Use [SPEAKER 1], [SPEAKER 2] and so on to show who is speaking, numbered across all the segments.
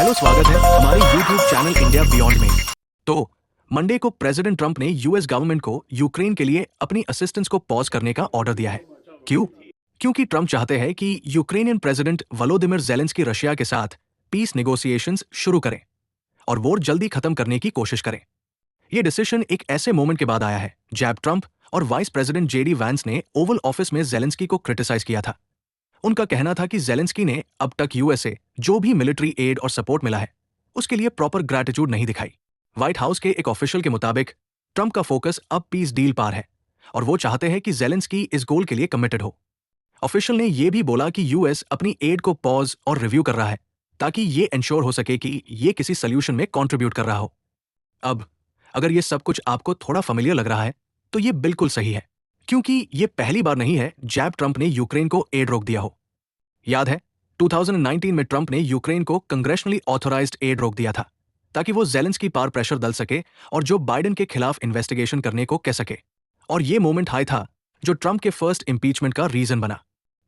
[SPEAKER 1] Hello, स्वागत है हमारे YouTube चैनल इंडिया बियॉन्ड में। तो मंडे को प्रेसिडेंट ट्रंप ने यूएस गवर्नमेंट को यूक्रेन के लिए अपनी असिस्टेंस को पॉज करने का ऑर्डर दिया है। क्यों? क्योंकि ट्रंप चाहते हैं कि Ukrainian president Volodymyr Zelensky Russia के साथ पीस नेगोशिएशंस शुरू करें और वॉर जल्दी खत्म करने की कोशिश करें। ये डिसीजन एक ऐसे मोमेंट के बाद आया है जब ट्रंप और वाइस प्रेसिडेंट जेडी वैंस ने ओवल ऑफिस में ज़ेलेंस्की को क्रिटिसाइज किया था। उनका कहना था कि ज़ेलेंस्की ने अब तक यूएसए जो भी मिलिट्री एड और सपोर्ट मिला है उसके लिए प्रॉपर ग्रैटिट्यूड नहीं दिखाई। व्हाइट हाउस के एक ऑफिशियल के मुताबिक ट्रंप का फोकस अब पीस डील पार है और वो चाहते हैं कि ज़ेलेंस्की इस गोल के लिए कमिटेड हो। ऑफिशियल ने यह भी बोला कि यूएस अपनी एड को पॉज और रिव्यू कर रहा है ताकि ये इंश्योर हो सके कि ये किसी सोल्यूशन में कंट्रीब्यूट कर रहा हो। अब अगर ये सब कुछ आपको थोड़ा familiar लग रहा है तो ये बिल्कुल सही है, क्योंकि ये पहली बार नहीं है जब ट्रंप ने यूक्रेन को एड रोक दिया हो। याद है 2019 में ट्रंप ने यूक्रेन को कंग्रेशनली ऑथोराइज्ड एड रोक दिया था ताकि वो ज़ेलेंस्की पार प्रेशर डाल सके और जो बाइडेन के खिलाफ इन्वेस्टिगेशन करने को कह सके। और ये मोमेंट हाई था जो ट्रंप के फर्स्ट इम्पीचमेंट का रीजन बना।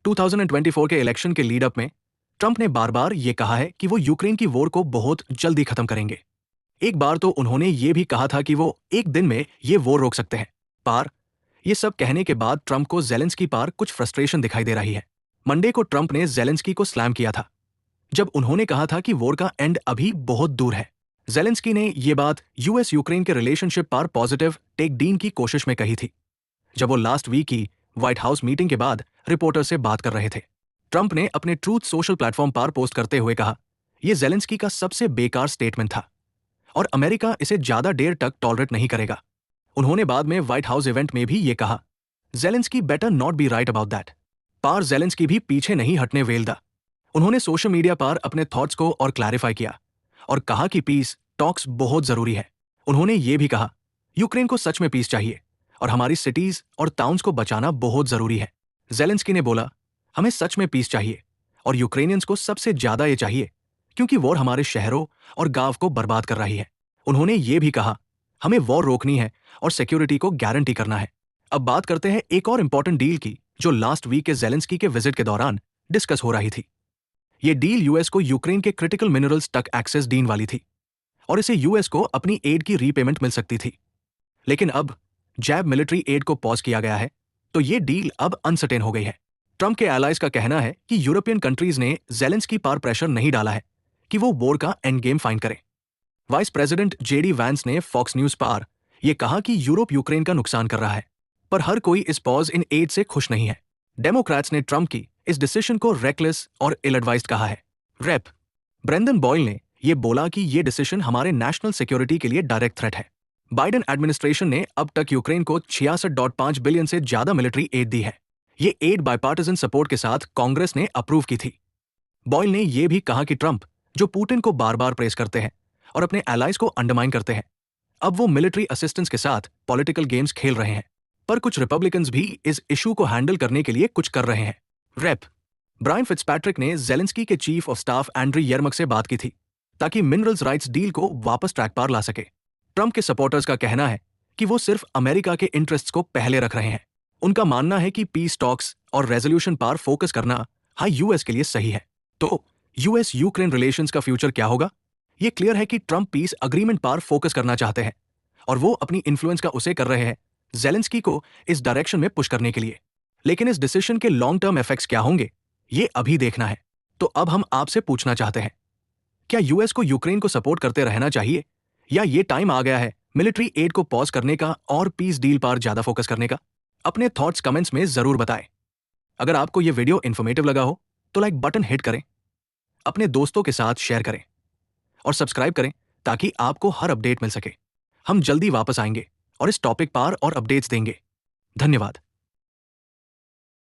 [SPEAKER 1] 2024 के इलेक्शन के लीड अप में ट्रंप ने बार बार ये कहा है कि वो यूक्रेन की वॉर को बहुत जल्दी खत्म करेंगे। एक बार तो उन्होंने ये भी कहा था कि वो एक दिन में ये वॉर रोक सकते हैं। पार ये सब कहने के बाद ट्रंप को ज़ेलेंस्की पार कुछ फ्रस्ट्रेशन दिखाई दे रही है। मंडे को ट्रंप ने ज़ेलेंस्की को स्लैम किया था जब उन्होंने कहा था कि वॉर का एंड अभी बहुत दूर है। ज़ेलेंस्की ने ये बात यूएस यूक्रेन के रिलेशनशिप पर पॉजिटिव टेक डीन की कोशिश में कही थी जब वो लास्ट वीक की व्हाइट हाउस मीटिंग के बाद रिपोर्टर से बात कर रहे थे। ट्रंप ने अपने ट्रूथ सोशल प्लेटफॉर्म पर पोस्ट करते हुए कहा, यह ज़ेलेंस्की का सबसे बेकार स्टेटमेंट था और अमेरिका इसे ज्यादा देर तक टॉलरेट नहीं करेगा। उन्होंने बाद में व्हाइट हाउस इवेंट में भी ये कहा, Zelensky better not be right about that. पार ज़ेलेंस्की भी पीछे नहीं हटने वेलदा। उन्होंने सोशल मीडिया पर अपने थॉट्स को और क्लैरिफाई किया और कहा कि पीस टॉक्स बहुत जरूरी है। उन्होंने ये भी कहा, यूक्रेन को सच में पीस चाहिए और हमारी सिटीज और टाउन्स को बचाना बहुत जरूरी है। ज़ेलेंस्की ने बोला, हमें सच में पीस चाहिए और यूक्रेनियंस को सबसे ज्यादा ये चाहिए क्योंकि वॉर हमारे शहरों और गांव को बर्बाद कर रही है। उन्होंने ये भी कहा, हमें वॉर रोकनी है और सिक्योरिटी को गारंटी करना है। अब बात करते हैं एक और इंपॉर्टेंट डील की जो लास्ट वीक के ज़ेलेंस्की के विजिट के दौरान डिस्कस हो रही थी। ये डील यूएस को यूक्रेन के क्रिटिकल मिनरल्स तक एक्सेस डीन वाली थी और इसे यूएस को अपनी एड की रीपेमेंट मिल सकती थी। लेकिन अब जब मिलिट्री एड को पॉज किया गया है तो ये डील अब अनसर्टेन हो गई है। ट्रंप के एलाइज का कहना है कि यूरोपियन कंट्रीज ने ज़ेलेंस्की पर प्रेशर नहीं डाला है कि वो वॉर का एंड गेम फाइंड करे। वाइस प्रेसिडेंट जेडी वैंस ने फॉक्स न्यूज पर यह कहा कि यूरोप यूक्रेन का नुकसान कर रहा है, पर हर कोई इस पॉज इन एड से खुश नहीं है। डेमोक्रेट्स ने ट्रंप की इस डिसीजन को रेकलेस और इल एडवाइज्ड कहा है। रेप ब्रेंडन बॉयल ने यह बोला कि यह डिसीजन हमारे नेशनल सिक्योरिटी के लिए डायरेक्ट थ्रेट है। बाइडेन एडमिनिस्ट्रेशन ने अब तक यूक्रेन को 66.5 बिलियन से ज्यादा मिलिट्री एड दी है। ये एड बायपार्टिजन सपोर्ट के साथ कांग्रेस ने अप्रूव की थी। बॉयल ने यह भी कहा कि ट्रंप जो पुतिन को बार बार प्रेस करते हैं और अपने एलाइज को अंडरमाइन करते हैं, अब वो मिलिट्री असिस्टेंस के साथ पॉलिटिकल गेम्स खेल रहे हैं। पर कुछ रिपब्लिकन्स भी इस इशू को हैंडल करने के लिए कुछ कर रहे हैं। रेप ब्रायन फिट्जपैट्रिक ने ज़ेलेंस्की के चीफ ऑफ स्टाफ एंड्री यर्मक से बात की थी ताकि मिनरल्स राइट्स डील को वापस ट्रैक पर ला सके। ट्रंप के सपोर्टर्स का कहना है कि वो सिर्फ अमेरिका के इंटरेस्ट्स को पहले रख रहे हैं। उनका मानना है कि पीस टॉक्स और रेजोल्यूशन पर फोकस करना यूएस के लिए सही है। तो यूएस यूक्रेन रिलेशंस का फ्यूचर क्या होगा? ये क्लियर है कि ट्रंप पीस अग्रीमेंट पर फोकस करना चाहते हैं और वो अपनी इन्फ्लुएंस का उसे कर रहे हैं ज़ेलेंस्की को इस डायरेक्शन में पुश करने के लिए। लेकिन इस डिसीजन के लॉन्ग टर्म इफेक्ट्स क्या होंगे ये अभी देखना है। तो अब हम आपसे पूछना चाहते हैं, क्या यूएस को यूक्रेन को सपोर्ट करते रहना चाहिए या ये टाइम आ गया है मिलिट्री एड को पॉज करने का और पीस डील पर ज्यादा फोकस करने का? अपने थॉट्स कमेंट्स में जरूर बताएं। अगर आपको ये वीडियो इन्फॉर्मेटिव लगा हो तो लाइक बटन हिट करें, अपने दोस्तों के साथ शेयर करें और सब्सक्राइब करें ताकि आपको हर अपडेट मिल सके। हम जल्दी वापस आएंगे और इस टॉपिक पर और अपडेट्स देंगे। धन्यवाद।